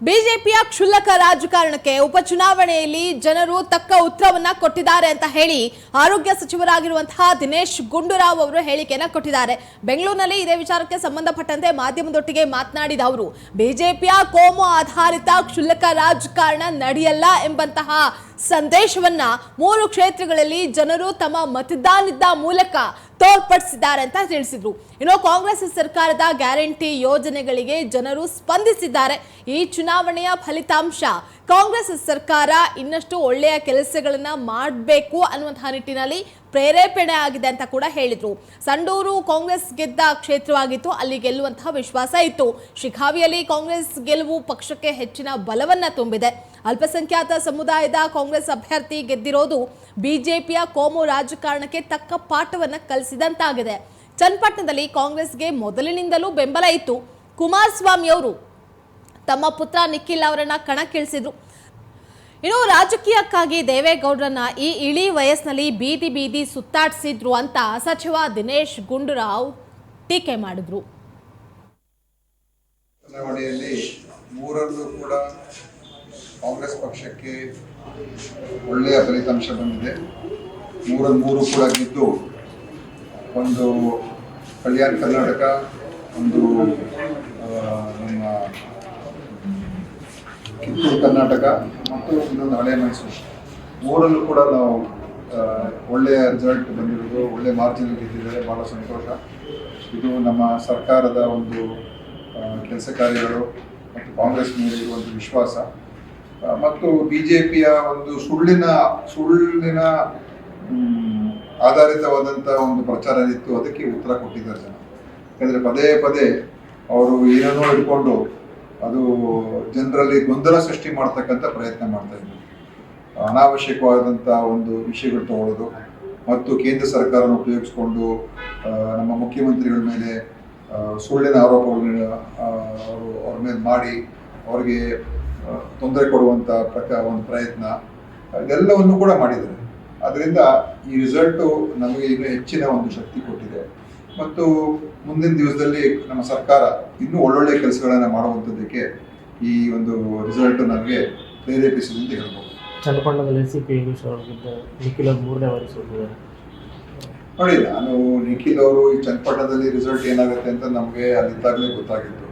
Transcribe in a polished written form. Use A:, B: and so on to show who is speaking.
A: ಬಿಜೆಪಿಯ ಕ್ಷುಲ್ಲಕ ರಾಜಕಾರಣಕ್ಕೆ ಉಪಚುನಾವಣೆಯಲ್ಲಿ ಜನರು ತಕ್ಕ ಉತ್ತರವನ್ನ ಕೊಟ್ಟಿದ್ದಾರೆ ಅಂತ ಹೇಳಿ ಆರೋಗ್ಯ ಸಚಿವರಾಗಿರುವಂತಹ ದಿನೇಶ್ ಗುಂಡೂರಾವ್ ಅವರು ಹೇಳಿಕೆಯನ್ನ ಕೊಟ್ಟಿದ್ದಾರೆ. ಬೆಂಗಳೂರಿನಲ್ಲಿ ಇದೇ ವಿಚಾರಕ್ಕೆ ಸಂಬಂಧಪಟ್ಟಂತೆ ಮಾಧ್ಯಮದೊಟ್ಟಿಗೆ ಮಾತನಾಡಿದ ಅವರು ಬಿಜೆಪಿಯ ಕೋಮು ಆಧಾರಿತ ಕ್ಷುಲ್ಲಕ ರಾಜಕಾರಣ ನಡೆಯಲ್ಲ ಎಂಬಂತಹ ಸಂದೇಶವನ್ನ 3 ಕ್ಷೇತ್ರಗಳಲ್ಲಿ ಜನರು ತಮ್ಮ ಮತದಾನದ ಮೂಲಕ ತೋರ್ಪಡಿಸಿದ್ದಾರೆ ಅಂತ ತಿಳಿಸಿದ್ರು. ಇನ್ನು ಕಾಂಗ್ರೆಸ್ ಸರ್ಕಾರದ ಗ್ಯಾರಂಟಿ ಯೋಜನೆಗಳಿಗೆ ಜನರು ಸ್ಪಂದಿಸಿದ್ದಾರೆ. ಈ ಚುನಾವಣೆಯ ಫಲಿತಾಂಶ ಕಾಂಗ್ರೆಸ್ ಸರ್ಕಾರ ಇನ್ನಷ್ಟು ಒಳ್ಳೆಯ ಕೆಲಸಗಳನ್ನ ಮಾಡಬೇಕು ಅನ್ನುವಂತಹ ನಿಟ್ಟಿನಲ್ಲಿ ಪ್ರೇರೇಪಣೆ ಆಗಿದೆ ಅಂತ ಕೂಡ ಹೇಳಿದ್ರು. ಸಂಡೂರು ಕಾಂಗ್ರೆಸ್ ಗೆದ್ದ ಕ್ಷೇತ್ರವಾಗಿತ್ತು, ಅಲ್ಲಿ ಗೆಲ್ಲುವಂತಹ ವಿಶ್ವಾಸ ಇತ್ತು. ಶಿಖಾವಿಯಲ್ಲಿ ಕಾಂಗ್ರೆಸ್ ಗೆಲುವು ಪಕ್ಷಕ್ಕೆ ಹೆಚ್ಚಿನ ಬಲವನ್ನ ತುಂಬಿದೆ. ಅಲ್ಪಸಂಖ್ಯಾತ ಸಮುದಾಯದ ಕಾಂಗ್ರೆಸ್ ಅಭ್ಯರ್ಥಿ ಗೆದ್ದಿರೋದು ಬಿಜೆಪಿಯ ಕೋಮು ರಾಜಕಾರಣಕ್ಕೆ ತಕ್ಕ ಪಾಠವನ್ನ ಕಲಿಸಿದಂತಾಗಿದೆ. ಚನ್ನಪಟ್ಟಣದಲ್ಲಿ ಕಾಂಗ್ರೆಸ್ಗೆ ಮೊದಲಿನಿಂದಲೂ ಬೆಂಬಲ ಇತ್ತು. ಕುಮಾರಸ್ವಾಮಿ ಅವರು ತಮ್ಮ ಪುತ್ರ ನಿಖಿಲ್ ಅವರನ್ನ ಕಣಕ್ಕಿಳಿಸಿದ್ರು. ಇನ್ನು ರಾಜಕೀಯಕ್ಕಾಗಿ ದೇವೇಗೌಡರನ್ನ ಈ ಇಳಿ ವಯಸ್ಸಿನಲ್ಲಿ ಬೀದಿ ಬೀದಿ ಸುತ್ತಾಡಿಸಿದ್ರು ಅಂತ ಸಚಿವ ದಿನೇಶ್ ಗುಂಡೂರಾವ್ ಟೀಕೆ ಮಾಡಿದ್ರು.
B: ಚುನಾವಣೆಯಲ್ಲಿ ಮೂರಲ್ಲೂ ಕೂಡ ಕಾಂಗ್ರೆಸ್ ಪಕ್ಷಕ್ಕೆ ಒಳ್ಳೆಯ ಫಲಿತಾಂಶ ಬಂದಿದೆ. ಮೂರು ಕೂಡ ಗೆದ್ದು ಒಂದು ಕಲ್ಯಾಣ ಕರ್ನಾಟಕ, ಒಂದು ನಮ್ಮ ಕಿತ್ತೂರು ಕರ್ನಾಟಕ ಮತ್ತು ಇನ್ನೊಂದು ಹಳೆ ಮೈಸೂರು, ಮೂರಲ್ಲೂ ಕೂಡ ನಾವು ಒಳ್ಳೆಯ ರಿಸಲ್ಟ್ ಬಂದಿರೋದು, ಒಳ್ಳೆಯ ಮಾರ್ಜಿನ್ ಗೆದ್ದಿದ್ದಾರೆ. ಭಾಳ ಸಂತೋಷ. ಇದು ನಮ್ಮ ಸರ್ಕಾರದ ಒಂದು ಕೆಲಸ ಕಾರ್ಯಗಳು ಮತ್ತು ಕಾಂಗ್ರೆಸ್ ಮೇಲೆ ಇರುವಂಥ ವಿಶ್ವಾಸ ಮತ್ತು ಬಿಜೆಪಿಯ ಒಂದು ಸುಳ್ಳಿನ ಆಧಾರಿತವಾದಂಥ ಒಂದು ಪ್ರಚಾರ ಇತ್ತು. ಅದಕ್ಕೆ ಉತ್ತರ ಕೊಟ್ಟಿದ್ದಾರೆ ಜನ. ಯಾಕಂದರೆ ಪದೇ ಪದೇ ಅವರು ಏನನ್ನೋ ಇಟ್ಕೊಂಡು ಅದು ಜನರಲ್ಲಿ ಗೊಂದಲ ಸೃಷ್ಟಿ ಮಾಡ್ತಕ್ಕಂಥ ಪ್ರಯತ್ನ ಮಾಡ್ತಾ ಇದ್ರು. ಅನಾವಶ್ಯಕವಾದಂಥ ಒಂದು ವಿಷಯಗಳು ತಗೊಳ್ಳೋದು ಮತ್ತು ಕೇಂದ್ರ ಸರ್ಕಾರನ ಉಪಯೋಗಿಸ್ಕೊಂಡು ನಮ್ಮ ಮುಖ್ಯಮಂತ್ರಿಗಳ ಮೇಲೆ ಸುಳ್ಳಿನ ಆರೋಪಗಳನ್ನ ಅವ್ರ ಮೇಲೆ ಮಾಡಿ ಅವ್ರಿಗೆ ತೊಂದರೆ ಕೊಡುವಂಥ ಒಂದು ಪ್ರಯತ್ನ ಇದೆಲ್ಲವನ್ನು ಕೂಡ ಮಾಡಿದ್ದಾರೆ. ಅದರಿಂದ ಈ ರಿಸಲ್ಟು ನಮಗೆ ಇನ್ನೂ ಹೆಚ್ಚಿನ ಒಂದು ಶಕ್ತಿ ಕೊಟ್ಟಿದೆ ಮತ್ತು ಮುಂದಿನ ದಿವಸದಲ್ಲಿ ನಮ್ಮ ಸರ್ಕಾರ ಇನ್ನೂ ಒಳ್ಳೊಳ್ಳೆ ಕೆಲಸಗಳನ್ನು ಮಾಡುವಂಥದ್ದಕ್ಕೆ ಈ ಒಂದು ರಿಸಲ್ಟ್ ನನಗೆ ಪ್ರೇರೇಪಿಸಿದೆ ಅಂತ ಹೇಳ್ಬೋದು.
C: ಚನ್ನಪಟ್ಟಣದಲ್ಲಿ ಸಿಪಿಎಂ ನಿಖಿಲ್ ಅವರು 3ನೇ ಬಾರಿ ಸೋತಿದ್ದಾರೆ.
B: ನೋಡಿ, ನಾನು ನಿಖಿಲ್ ಅವರು ಈ ಚನ್ನಪಟ್ಟಣದಲ್ಲಿ ರಿಸಲ್ಟ್ ಏನಾಗುತ್ತೆ ಅಂತ ನಮಗೆ ಅಲ್ಲಿದ್ದಾಗಲೇ ಗೊತ್ತಾಗಿತ್ತು.